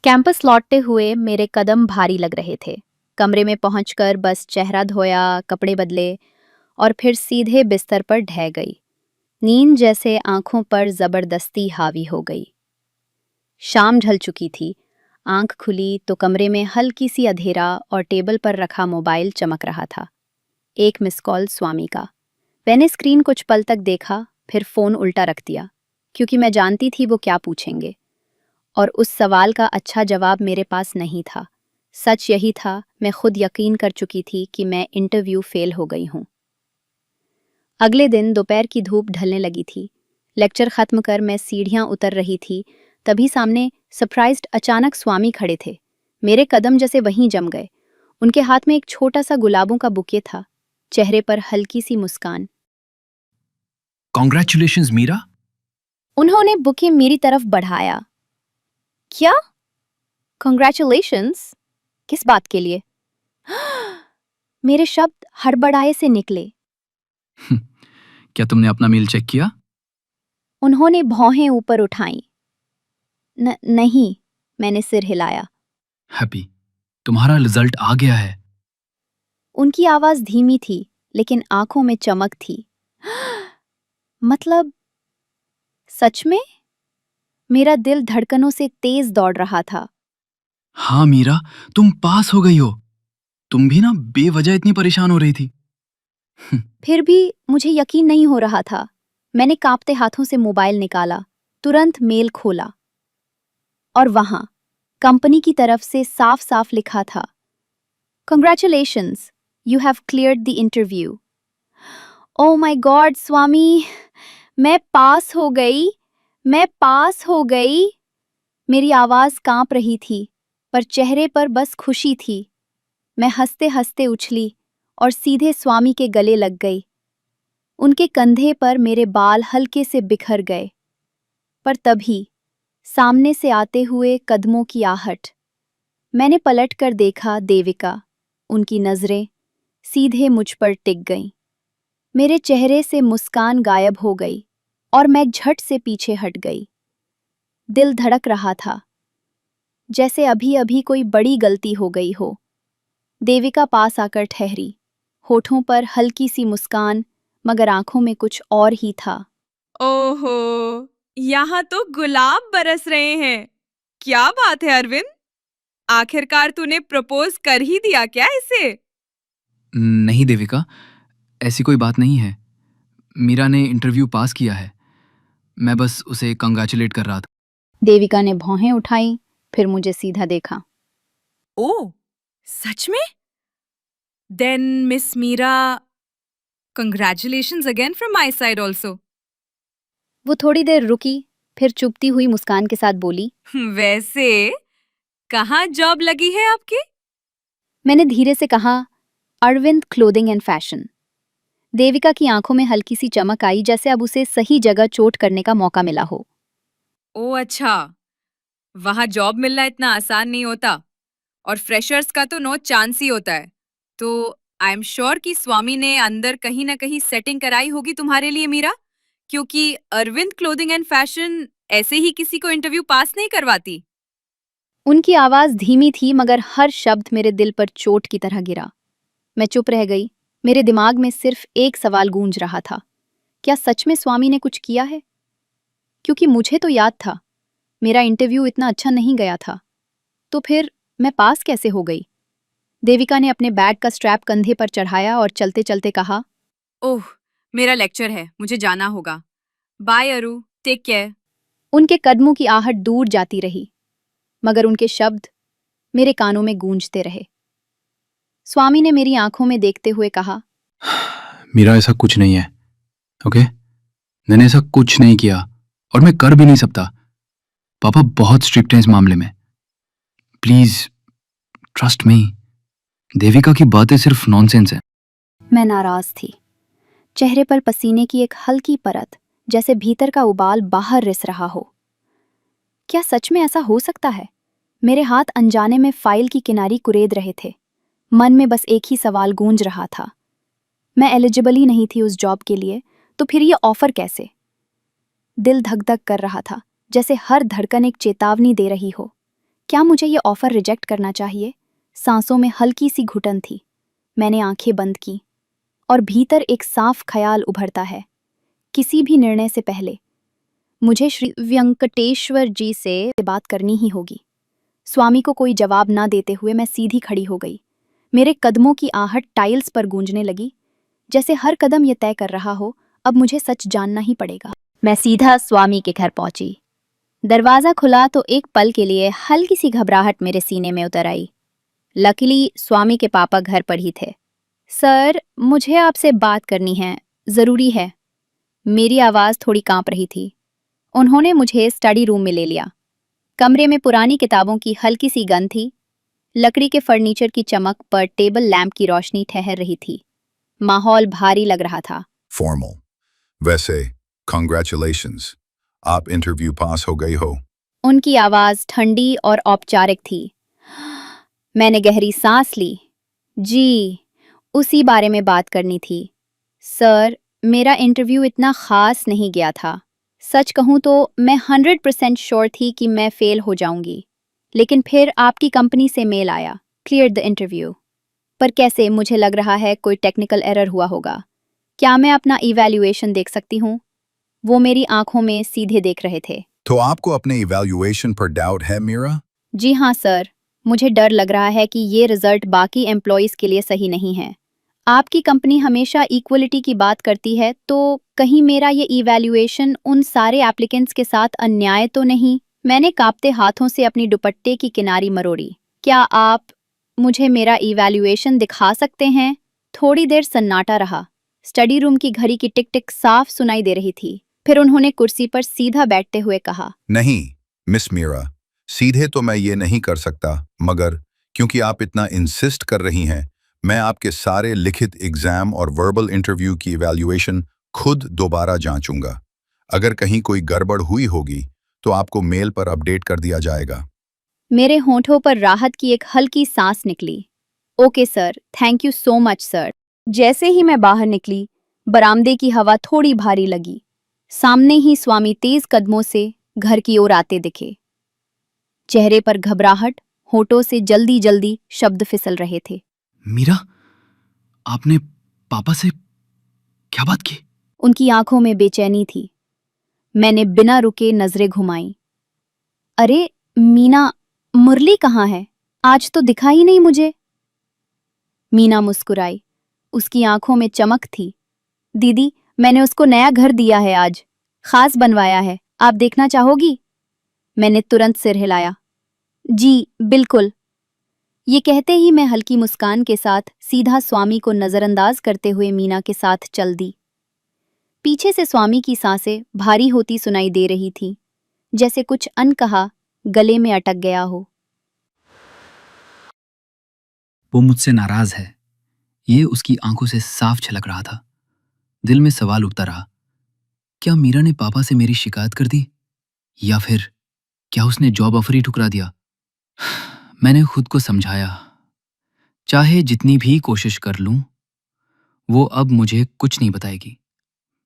Campus लौटते हुए मेरे कदम भारी लग रहे थे। कमरे में पहुंचकर बस चेहरा धोया, कपड़े बदले और फिर सीधे बिस्तर पर ढह गई। नींद जैसे आंखों पर जबरदस्ती हावी हो गई। शाम ढल चुकी थी। आंख खुली तो कमरे में हल्की सी अंधेरा और टेबल पर रखा मोबाइल चमक रहा था। एक मिस कॉल स्वामी का। मैंने स्क्रीन कुछ पल तक देखा, फिर फोन उल्टा रख दिया, क्योंकि मैं जानती थी वो क्या पूछेंगे। और उस सवाल का अच्छा जवाब मेरे पास नहीं था। सच यही था, मैं खुद यकीन कर चुकी थी कि मैं इंटरव्यू फेल हो गई हूँ। अगले दिन दोपहर की धूप ढलने लगी थी। लेक्चर खत्म कर मैं सीढ़ियाँ उतर रही थी, तभी सामने सरप्राइज्ड अचानक स्वामी खड़े थे। मेरे कदम जैसे वहीं जम गए। उनके हाथ में एक छोटा सा गुलाबों का बुके था, चेहरे पर हल्की सी मुस्कान। कॉन्ग्रेचुलेशंस मीरा। उन्होंने बुके मेरी तरफ बढ़ाया। क्या? कॉन्ग्रेचुलेशंस? किस बात के लिए? मेरे शब्द हड़बड़ाए से निकले। क्या तुमने अपना मेल चेक किया? उन्होंने भौहें ऊपर उठाईं। नहीं, मैंने सिर हिलाया। हैप्पी, तुम्हारा रिजल्ट आ गया है। उनकी आवाज धीमी थी, लेकिन आंखों में चमक थी। मतलब, सच में? मेरा दिल धड़कनों से तेज दौड़ रहा था। हाँ मीरा, तुम पास हो गई हो। तुम भी ना बेवजह इतनी परेशान हो रही थी। फिर भी मुझे यकीन नहीं हो रहा था। मैंने कांपते हाथों से मोबाइल निकाला, तुरंत मेल खोला, और वहां कंपनी की तरफ से साफ साफ लिखा था, Congratulations, you have cleared the interview. Oh my God, स्वामी, मैं पास हो गई, मैं पास हो गई। मेरी आवाज कांप रही थी, पर चेहरे पर बस खुशी थी। मैं हंसते हंसते उछली और सीधे स्वामी के गले लग गई। उनके कंधे पर मेरे बाल हल्के से बिखर गए। पर तभी सामने से आते हुए कदमों की आहट। मैंने पलट कर देखा, देविका। उनकी नजरें सीधे मुझ पर टिक गईं। मेरे चेहरे से मुस्कान गायब हो गई और मैं झट से पीछे हट गई। दिल धड़क रहा था, जैसे अभी अभी कोई बड़ी गलती हो गई हो। देविका पास आकर ठहरी, होठों पर हल्की सी मुस्कान, मगर आंखों में कुछ और ही था। ओहो, यहाँ तो गुलाब बरस रहे हैं। क्या बात है अरविंद, आखिरकार तूने प्रपोज कर ही दिया क्या इसे? नहीं देविका, ऐसी कोई बात नहीं है। मीरा ने इंटरव्यू पास किया है। मैं बस उसे कंग्रेचुलेट कर रहा था। देविका ने भौहें उठाई, फिर मुझे सीधा देखा। ओह, सच में? Then Miss Meera, congratulations again from my side also. वो थोड़ी देर रुकी, फिर चुपती हुई मुस्कान के साथ बोली। वैसे कहाँ जॉब लगी है आपकी? मैंने धीरे से कहा, Arvind clothing and fashion. Devika की आंखों में हल्की सी चमक आई, जैसे अब उसे सही जगह चोट करने का मौका मिला हो। ओह अच्छा, वहाँ जॉब मिलना इतना आसान नहीं होता और फ्रेशर्स का तो नो चांस ही होता है। तो आई एम श्योर कि स्वामी ने अंदर कहीं ना कहीं सेटिंग कराई होगी तुम्हारे लिए मीरा, क्योंकि अरविंद क्लोथिंग एंड फैशन ऐसे ही किसी को इंटरव्यू पास नहीं करवाती। उनकी आवाज धीमी थी, मगर हर शब्द मेरे दिल पर चोट की तरह गिरा। मैं चुप रह गई। मेरे दिमाग में सिर्फ एक सवाल गूंज रहा था, क्या सच में स्वामी ने कुछ किया है? क्योंकि मुझे तो याद था, मेरा इंटरव्यू इतना अच्छा नहीं गया था। तो फिर मैं पास कैसे हो गई? देविका ने अपने बैग का स्ट्रैप कंधे पर चढ़ाया और चलते चलते कहा। ओह, मेरा लेक्चर है, मुझे जाना होगा। बाय अरु, टेक केयर। उनके कदमों की आहट दूर जाती रही, मगर उनके शब्द मेरे कानों में गूंजते रहे। स्वामी ने मेरी आंखों में देखते हुए कहा, मीरा, ऐसा कुछ नहीं है। ओके, मैंने ऐसा कुछ नहीं किया और मैं कर भी नहीं सकता। पापा बहुत स्ट्रिक्ट हैं इस मामले में। Please trust me. देविका की बातें सिर्फ नॉनसेंस है। मैं नाराज थी। चेहरे पर पसीने की एक हल्की परत, जैसे भीतर का उबाल बाहर रिस रहा हो। क्या सच में ऐसा हो सकता है? मेरे हाथ अनजाने में फाइल की किनारी कुरेद रहे थे। मन में बस एक ही सवाल गूंज रहा था, मैं एलिजिबल ही नहीं थी उस जॉब के लिए, तो फिर ये ऑफर कैसे? दिल धक धक कर रहा था, जैसे हर धड़कन एक चेतावनी दे रही हो, क्या मुझे ये ऑफर रिजेक्ट करना चाहिए? सांसों में हल्की सी घुटन थी। मैंने आंखें बंद की और भीतर एक साफ ख्याल उभरता है। किसी भी निर्णय से पहले मुझे श्री वेंकटेश्वर जी से बात करनी ही होगी। स्वामी को कोई जवाब ना देते हुए मैं सीधी खड़ी हो गई। मेरे कदमों की आहट टाइल्स पर गूंजने लगी, जैसे हर कदम ये तय कर रहा हो अब मुझे सच जानना ही पड़ेगा। मैं सीधा स्वामी के घर पहुंची। दरवाजा खुला तो एक पल के लिए हल्की सी घबराहट मेरे सीने में उतर आई। लकीली स्वामी के पापा घर पर ही थे। सर, मुझे आपसे बात करनी है, जरूरी है। मेरी आवाज थोड़ी कांप रही थी। उन्होंने मुझे स्टडी रूम में ले लिया। कमरे में पुरानी किताबों की हल्की सी गंध थी। लकड़ी के फर्नीचर की चमक पर टेबल लैंप की रोशनी ठहर रही थी। माहौल भारी लग रहा था। फॉर्मल। वैसे कॉन्ग्रेचुलेशंस, आप इंटरव्यू पास हो गई हो। उनकी आवाज ठंडी और औपचारिक थी। मैंने गहरी सांस ली। जी, उसी बारे में बात करनी थी। सर, मेरा इंटरव्यू इतना खास नहीं गया था। सच कहूँ तो मैं 100% श्योर थी कि मैं फेल हो जाऊंगी। लेकिन फिर आपकी कंपनी से मेल आया, क्लियर द इंटरव्यू। पर कैसे? मुझे लग रहा है कोई टेक्निकल एरर हुआ होगा। क्या मैं अपना इवैल्यूएशन देख सकती हूँ? वो मेरी आंखों में सीधे देख रहे थे। तो आपको अपने इवैल्यूएशन पर डाउट है मीरा? जी हाँ सर, मुझे डर लग रहा है कि ये रिजल्ट बाकी एम्प्लॉयज़ के लिए सही नहीं है। आपकी कंपनी हमेशा इक्वलिटी की बात करती है, तो कहीं मेरा ये इवैल्यूएशन उन सारे एप्लीकेंट्स के साथ अन्याय तो नहीं? मैंने कांपते हाथों से अपनी दुपट्टे की किनारी मरोड़ी। क्या आप मुझे मेरा इवैल्यूएशन दिखा सकते हैं? थोड़ी देर सन्नाटा रहा। स्टडी रूम की घड़ी की टिक टिक साफ सुनाई दे रही थी। फिर उन्होंने कुर्सी पर सीधा बैठते हुए कहा, नहीं मिस मीरा, सीधे तो मैं ये नहीं कर सकता, मगर क्योंकि आप इतना इंसिस्ट कर रही हैं, मैं आपके सारे लिखित एग्जाम और वर्बल इंटरव्यू की इवैल्यूएशन खुद दोबारा जांचूंगा। अगर कहीं कोई गड़बड़ हुई होगी तो आपको मेल पर अपडेट कर दिया जाएगा। मेरे होंठों पर राहत की एक हल्की सांस निकली। Okay sir, thank you so much sir. जैसे ही मैं बाहर निकली, बरामदे की हवा थोड़ी भारी लगी। सामने ही स्वामी तेज कदमों से घर की ओर आते दिखे। चेहरे पर घबराहट, होठों से जल्दी जल्दी शब्द फिसल रहे थे। मीरा, आपने पापा से क्या बात की? उनकी आंखों में बेचैनी थी। मैंने बिना रुके नजरें घुमाई। अरे मीना, मुरली कहाँ है? आज तो दिखा ही नहीं मुझे। मीना मुस्कुराई। उसकी आंखों में चमक थी। दीदी, मैंने उसको नया घर दिया है आज। खास बनवाया है, आप देखना चाहोगी? मैंने तुरंत सिर हिलाया। जी, बिल्कुल। ये कहते ही मैं हल्की मुस्कान के साथ सीधा स्वामी को नजरअंदाज करते हुए मीना के साथ चल दी। पीछे से स्वामी की सांसें भारी होती सुनाई दे रही थी, जैसे कुछ अनकहा गले में अटक गया हो। वो मुझसे नाराज है, ये उसकी आंखों से साफ झलक रहा था। दिल में सवाल उठता रहा, क्या मीरा ने पापा से मेरी शिकायत कर दी, या फिर क्या उसने जॉब ऑफर ही ठुकरा दिया? मैंने खुद को समझाया, चाहे जितनी भी कोशिश कर लूं, वो अब मुझे कुछ नहीं बताएगी।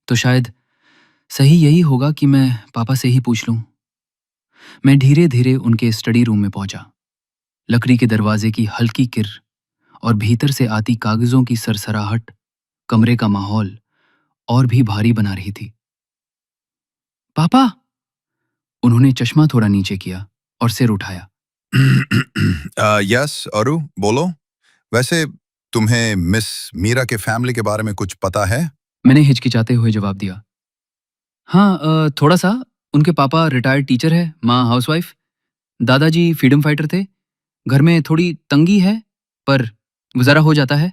तो शायद सही यही होगा कि मैं पापा से ही पूछ लूं। मैं धीरे धीरे उनके स्टडी रूम में पहुंचा। लकड़ी के दरवाजे की हल्की किर और भीतर से आती कागजों की सरसराहट कमरे का माहौल और भी भारी बना रही थी। पापा! उन्होंने चश्मा थोड़ा नीचे किया और सिर उठाया। यस अरु, बोलो। वैसे तुम्हें मिस मीरा के फैमिली के बारे में कुछ पता है? मैंने हिचकिचाते हुए जवाब दिया, हाँ, थोड़ा सा। उनके पापा रिटायर्ड टीचर है, माँ हाउसवाइफ, दादाजी फ्रीडम फाइटर थे। घर में थोड़ी तंगी है, पर गुजारा हो जाता है।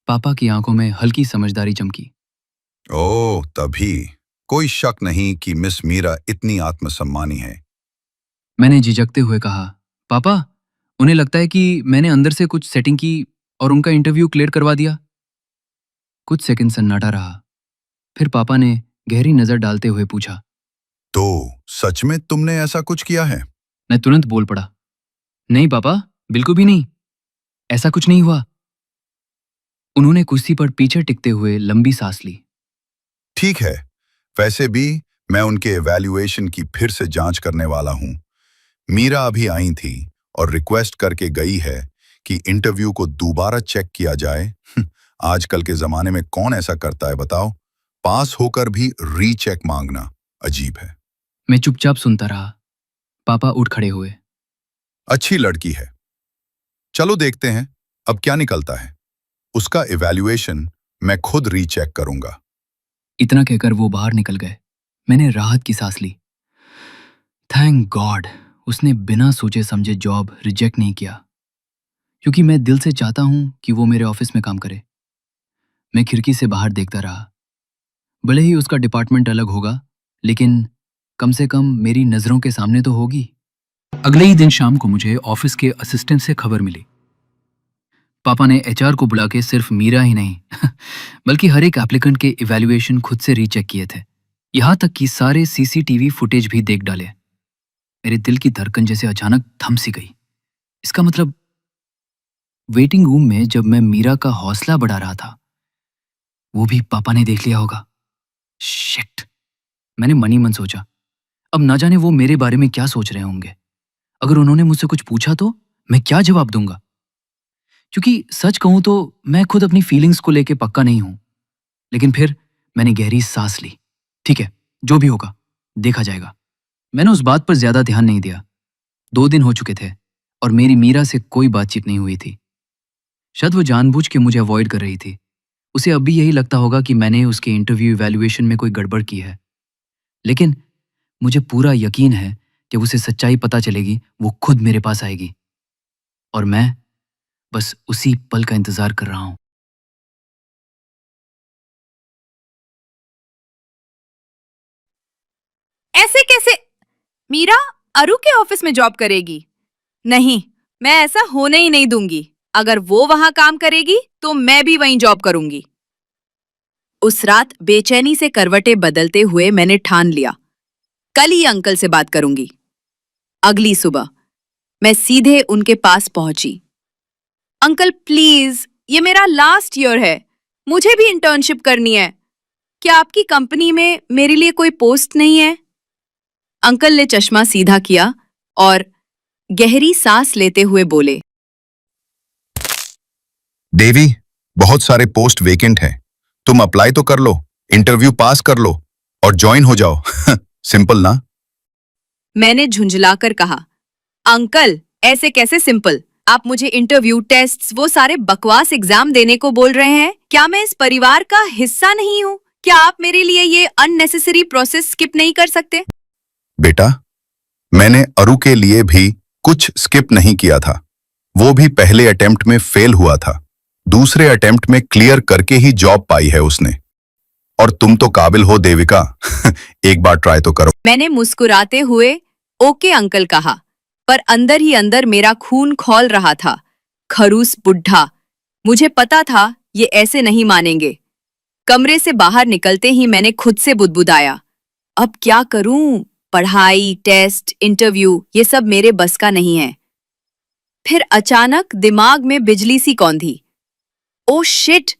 पापा की आंखों में हल्की समझदारी चमकी। ओह, तभी कोई शक नहीं कि मिस मीरा इतनी आत्मसम्मानी है। मैंने झिझकते हुए कहा, पापा, उन्हें लगता है कि मैंने अंदर से कुछ सेटिंग की और उनका इंटरव्यू क्लियर करवा दिया। कुछ सेकंड सन्नाटा रहा। फिर पापा ने गहरी नजर डालते हुए पूछा। तो सच में तुमने ऐसा कुछ किया है? मैं तुरंत बोल पड़ा, नहीं पापा, बिल्कुल भी नहीं, ऐसा कुछ नहीं हुआ। उन्होंने कुर्सी पर पीछे टिकते हुए लंबी सांस ली। ठीक है, वैसे भी मैं उनके एवैल्यूएशन की फिर से जांच करने वाला हूं। मीरा अभी आई थी और रिक्वेस्ट करके गई है कि इंटरव्यू को दोबारा चेक किया जाए। आजकल के जमाने में कौन ऐसा करता है बताओ? पास होकर भी रीचेक मांगना अजीब है। मैं चुपचाप सुनता रहा। पापा उठ खड़े हुए। अच्छी लड़की है, चलो देखते हैं अब क्या निकलता है। उसका इवैल्यूएशन मैं खुद रीचेक करूंगा। इतना कहकर वो बाहर निकल गए। मैंने राहत की सांस ली। थैंक गॉड उसने बिना सोचे समझे जॉब रिजेक्ट नहीं किया, क्योंकि मैं दिल से चाहता हूं कि वो मेरे ऑफिस में काम करे। मैं खिड़की से बाहर देखता रहा। भले ही उसका डिपार्टमेंट अलग होगा, लेकिन कम से कम मेरी नजरों के सामने तो होगी। अगले ही दिन शाम को मुझे ऑफिस के असिस्टेंट से खबर मिली। पापा ने एचआर को बुला के सिर्फ मीरा ही नहीं बल्कि हर एक एप्लीकेंट के इवैल्यूएशन खुद से रीचेक किए थे। यहां तक कि सारे सीसीटीवी फुटेज भी देख डाले। मेरे दिल की धड़कन जैसे अचानक थम सी गई। इसका मतलब वेटिंग रूम में जब मैं मीरा का हौसला बढ़ा रहा था, वो भी पापा ने देख लिया होगा। शिट, मैंने मन ही मन सोचा। अब ना जाने वो मेरे बारे में क्या सोच रहे होंगे। अगर उन्होंने मुझसे कुछ पूछा तो मैं क्या जवाब दूंगा? क्योंकि सच कहूं तो मैं खुद अपनी फीलिंग्स को लेके पक्का नहीं हूं। लेकिन फिर मैंने गहरी सांस ली। ठीक है, जो भी होगा देखा जाएगा। मैंने उस बात पर ज्यादा ध्यान नहीं दिया। 2 दिन हो चुके थे और मेरी मीरा से कोई बातचीत नहीं हुई थी। शायद वो जानबूझ के मुझे अवॉइड कर रही थी। उसे अब भी यही लगता होगा कि मैंने उसके इंटरव्यू इवैल्यूएशन में कोई गड़बड़ की है। लेकिन मुझे पूरा यकीन है कि उसे सच्चाई पता चलेगी, वो खुद मेरे पास आएगी। और मैं बस उसी पल का इंतजार कर रहा हूं। ऐसे कैसे? मीरा अरु के ऑफिस में जॉब करेगी? नहीं, मैं ऐसा होने ही नहीं दूंगी। अगर वो वहां काम करेगी तो मैं भी वहीं जॉब करूंगी। उस रात बेचैनी से करवटें बदलते हुए मैंने ठान लिया, कल ही अंकल से बात करूंगी। अगली सुबह मैं सीधे उनके पास पहुंची। अंकल प्लीज, ये मेरा लास्ट ईयर है, मुझे भी इंटर्नशिप करनी है। क्या आपकी कंपनी में मेरे लिए कोई पोस्ट नहीं है? अंकल ने चश्मा सीधा किया और गहरी सांस लेते हुए बोले, देवी, बहुत सारे पोस्ट वेकेंट हैं, तुम अप्लाई तो कर लो, इंटरव्यू पास कर लो और ज्वाइन हो जाओ। सिंपल ना? मैंने झुंझलाकर कहा, अंकल ऐसे कैसे सिंपल? आप मुझे इंटरव्यू, टेस्ट्स, वो सारे बकवास एग्जाम देने को बोल रहे हैं? क्या मैं इस परिवार का हिस्सा नहीं हूँ? क्या आप मेरे लिए ये अननेसेसरी प्रोसेस स्किप नहीं कर सकते? बेटा, मैंने अरु के लिए भी कुछ स्किप नहीं किया था। वो भी पहले अटेम्प्ट में फेल हुआ था, दूसरे अटेम्प्ट में क्लियर करके ही जॉब पाई है उसने। और तुम तो काबिल हो देविका। एक बार ट्राई तो करो। मैंने मुस्कुराते हुए ओके अंकल कहा, पर अंदर ही अंदर मेरा खून खौल रहा था। खरूस बुढ़ा, मुझे पता था ये ऐसे नहीं मानेंगे। कमरे से बाहर निकलते ही मैंने खुद से बुदबुदाया, अब क्या करूं? पढ़ाई, टेस्ट, इंटरव्यू, ये सब मेरे बस का नहीं है। फिर अचानक दिमाग में बिजली सी कौंधी। ओ शिट,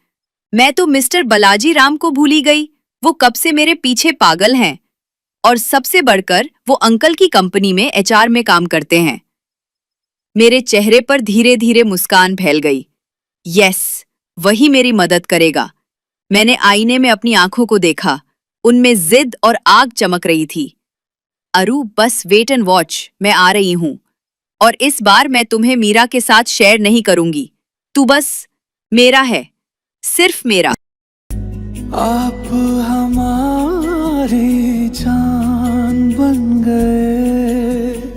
मैं तो मिस्टर बालाजी राम को भूली गई। वो कब से मेरे पीछे पागल हैं। और सबसे बढ़कर वो अंकल की कंपनी में एचआर में काम करते हैं। मेरे चेहरे पर धीरे धीरे मुस्कान फैल गई। यस, वही मेरी मदद करेगा। मैंने आईने में अपनी आंखों को देखा, उनमें जिद और आग चमक रही थी। अरु, बस वेट एंड वॉच, मैं आ रही हूं। और इस बार मैं तुम्हें मीरा के साथ शेयर नहीं करूंगी। तू बस मेरा है, सिर्फ मेरा। आप हमारी जान